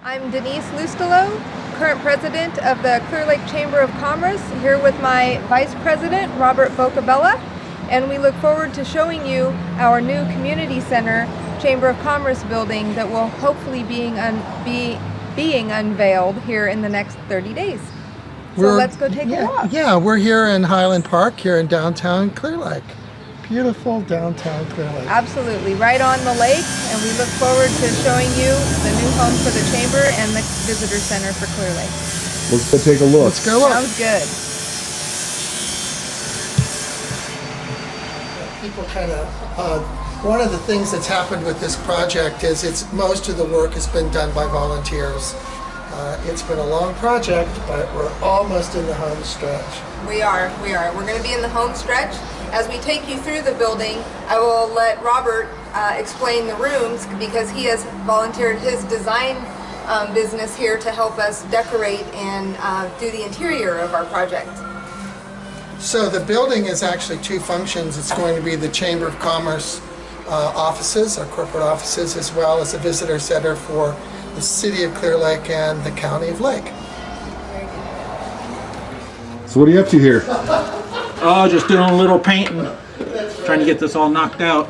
I'm Denise Lustelo, current president of the Clearlake Chamber of Commerce, here with my vice president, Robert Bocabella, and we look forward to showing you our new community center Chamber of Commerce building that will hopefully be being unveiled here in the next 30 days. So let's go take a walk. Yeah, we're here in Highland Park, here in downtown Clearlake. Beautiful downtown Clearlake. Absolutely, right on the lake, and we look forward to showing you the new home for the Chamber and the Visitor Center for Clearlake. Let's go take a look. Let's go look. Sounds good. People one of the things that's happened with this project is most of the work has been done by volunteers. It's been a long project, but we're almost in the home stretch. We are. We're going to be in the home stretch. As we take you through the building, I will let Robert explain the rooms because he has volunteered his design business here to help us decorate and do the interior of our project. So the building is actually two functions. It's going to be the Chamber of Commerce offices, our corporate offices, as well as a visitor center for the city of Clear Lake and the county of Lake. So what are you up to here? Oh, just doing a little painting. Trying to get this all knocked out.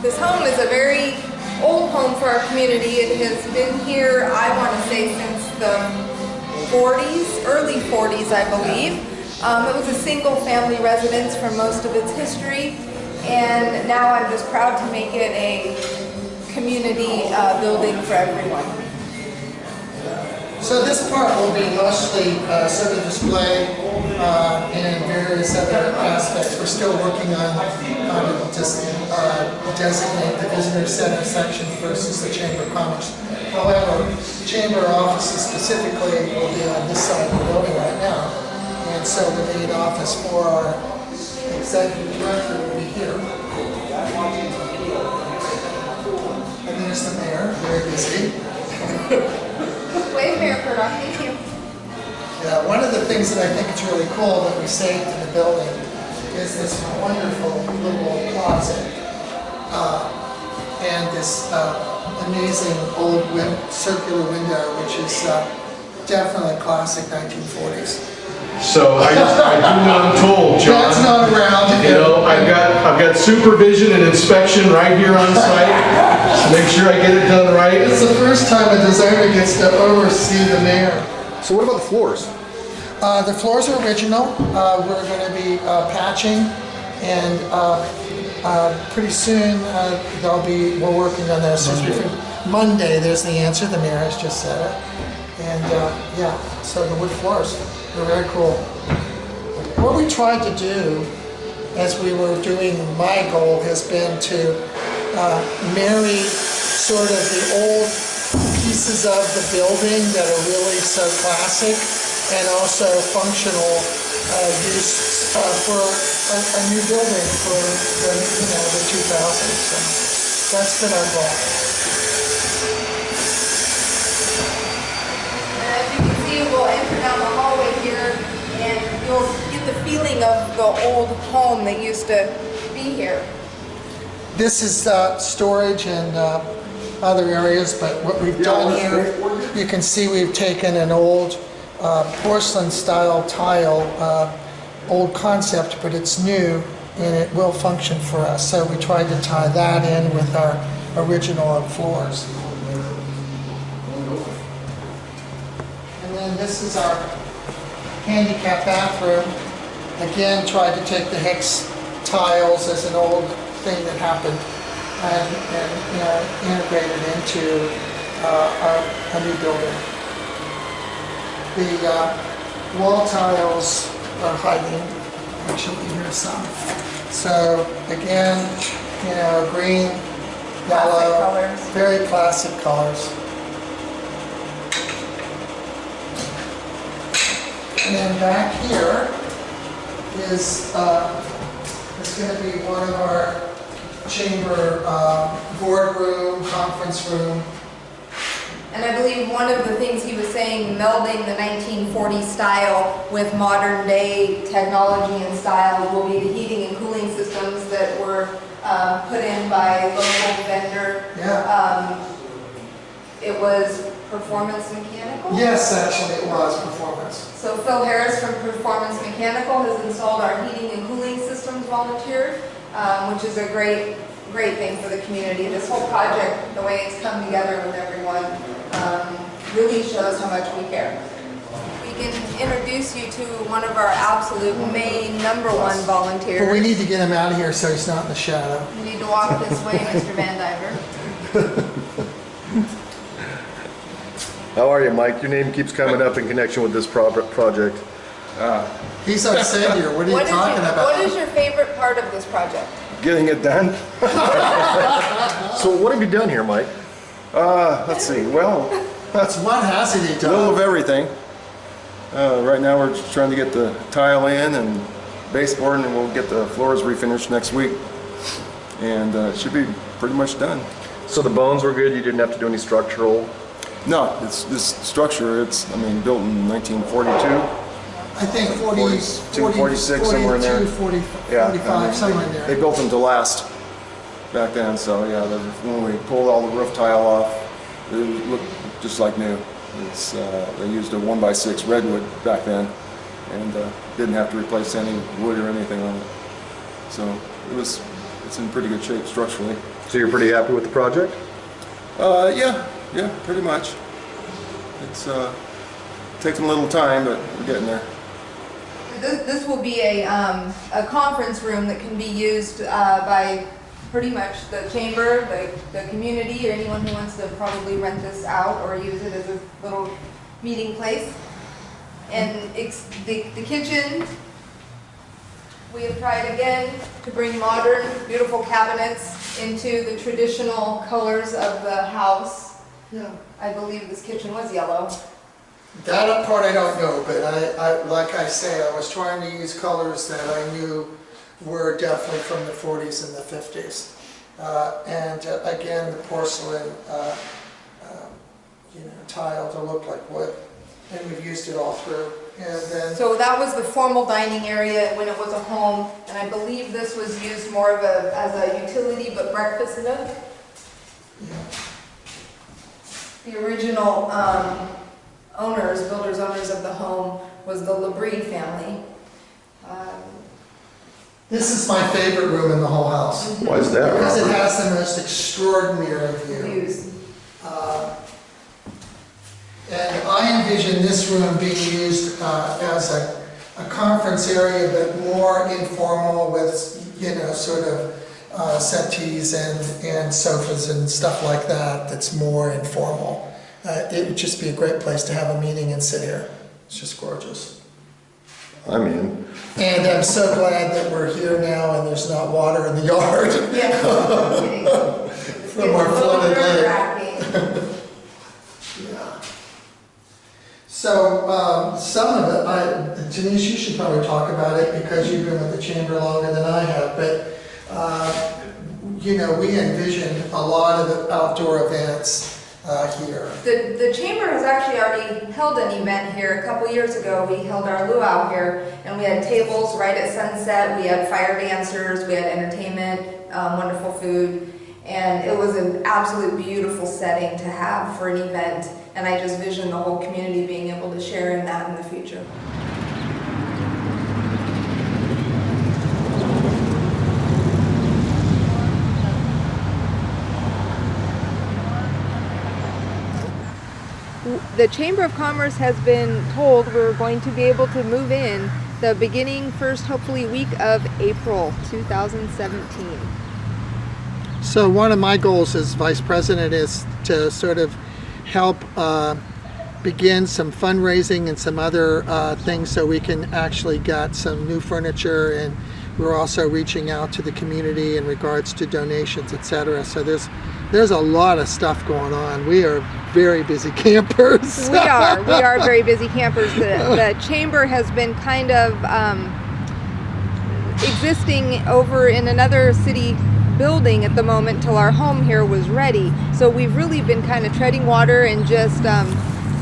This home is a very old home for our community. It has been here, I want to say, since the 40s, early 40s, I believe. It was a single family residence for most of its history, and now I'm just proud to make it a community building for everyone. So this part will be mostly sort of display and various other aspects. We're still working on how to just designate the visitor center section versus the Chamber of Commerce. However, Chamber offices specifically will be on this side of the building right now. And so the main office for our executive director will be here. And there's the mayor, very busy. Wave Mayor Purdock, thank you. Yeah, one of the things that I think is really cool that we saved in the building is this wonderful little closet and this amazing old circular window, which is definitely classic 1940s. So I do what I'm told, John. That's not around. You know, I've got supervision and inspection right here on site. So make sure I get it done right. It's the first time a designer gets to oversee the mayor. So what about the floors? The floors are original. We're going to be patching, and pretty soon we're working on this. Monday, there's the answer. The mayor has just said it. And yeah, so the wood floors, they're very cool. What we tried to do as we were doing, my goal has been to marry sort of the old pieces of the building that are really so classic and also functional use for a new building for the 2000s. So that's been our goal. We'll enter down the hallway here and you'll get the feeling of the old home that used to be here. This is storage and other areas, but what we've done here, you can see we've taken an old porcelain style tile, old concept, but it's new and it will function for us. So we tried to tie that in with our original floors. And this is our handicap bathroom. Again, tried to take the hex tiles as an old thing that happened and integrate it into a new building. The wall tiles are hiding. Actually, here's some. So again, green, yellow, very classic colors. And then back here is going to be one of our chamber boardroom, conference room. And I believe one of the things he was saying, melding the 1940s style with modern day technology and style, will be the heating and cooling systems that were put in by local vendor. Yeah. It was Performance Mechanical. Yes, actually it was Performance. So Phil Harris from Performance Mechanical has installed our heating and cooling systems volunteer, which is a great thing for the community. This whole project, the way it's come together with everyone, really shows how much we care. We can introduce you to one of our absolute main #1 volunteers. But we need to get him out of here so he's not in the shadow. You need to walk this way, Mr. Van Diver. How are you, Mike? Your name keeps coming up in connection with this project. He's our savior. What are you talking about? What is your favorite part of this project? Getting it done. So what have you done here, Mike? Let's see. Well, that's What has he a little done? of everything. Right now we're just trying to get the tile in and baseboard, and we'll get the floors refinished next week. And it should be pretty much done. So the bones were good? You didn't have to do any structural? No, it's this structure. It's, I mean, built in 1942. I think 42, 46, somewhere in there. 40, Yeah, 45, somewhere in They there. built them to last back then, so yeah, when we pulled all the roof tile off, it looked just like new. It's, they used a 1x6 redwood back then, and didn't have to replace any wood or anything on it. So it's in pretty good shape structurally. So you're pretty happy with the project? Yeah, pretty much. It's taking a little time, but we're getting there. This will be a conference room that can be used by pretty much the chamber, the community, or anyone who wants to probably rent this out or use it as a little meeting place. And the kitchen, we have tried again to bring modern, beautiful cabinets into the traditional colors of the house. Yeah. I believe this kitchen was yellow. That part I don't know, but I like I say, I was trying to use colors that I knew were definitely from the 40s and the 50s. Again, the porcelain, tile to look like wood, and we've used it all through. And then So that was the formal dining area when it was a home, and I believe this was used more of as a utility, but breakfast nook. The original builders owners of the home was the Labrie family. this is my favorite room in the whole house Why is that, because it Robert? has the most extraordinary view. Views. And I envision this room being used as a conference area, but more informal with, sort of settees and sofas and stuff like that, that's more informal. It would just be a great place to have a meeting and sit here. It's just gorgeous. I'm in. And I'm so glad that we're here now and there's not water in the yard. Yeah. From our flooded lake. Yeah. So some of it, Denise, you should probably talk about it because you've been with the chamber longer than I have, but we envision a lot of the outdoor events here. The chamber has actually already held an event here. A couple years ago, we held our luau here, and we had tables right at sunset. We had fire dancers, we had entertainment, wonderful food, and it was an absolute beautiful setting to have for an event. And I just vision the whole community being able to share in that in the future. The Chamber of Commerce has been told we're going to be able to move in the beginning first, hopefully, week of April 2017. So one of my goals as vice president is to sort of help begin some fundraising and some other things so we can actually get some new furniture, and we're also reaching out to the community in regards to donations, etc. So there's a lot of stuff going on. We are very busy campers. We are very busy campers. The chamber has been kind of existing over in another city building at the moment till our home here was ready. So we've really been kind of treading water and just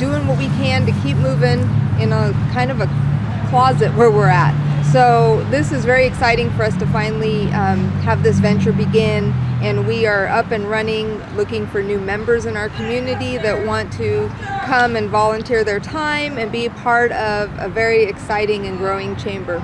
doing what we can to keep moving in a kind of a closet where we're at. So this is very exciting for us to finally have this venture begin, and we are up and running, looking for new members in our community that want to come and volunteer their time and be part of a very exciting and growing chamber.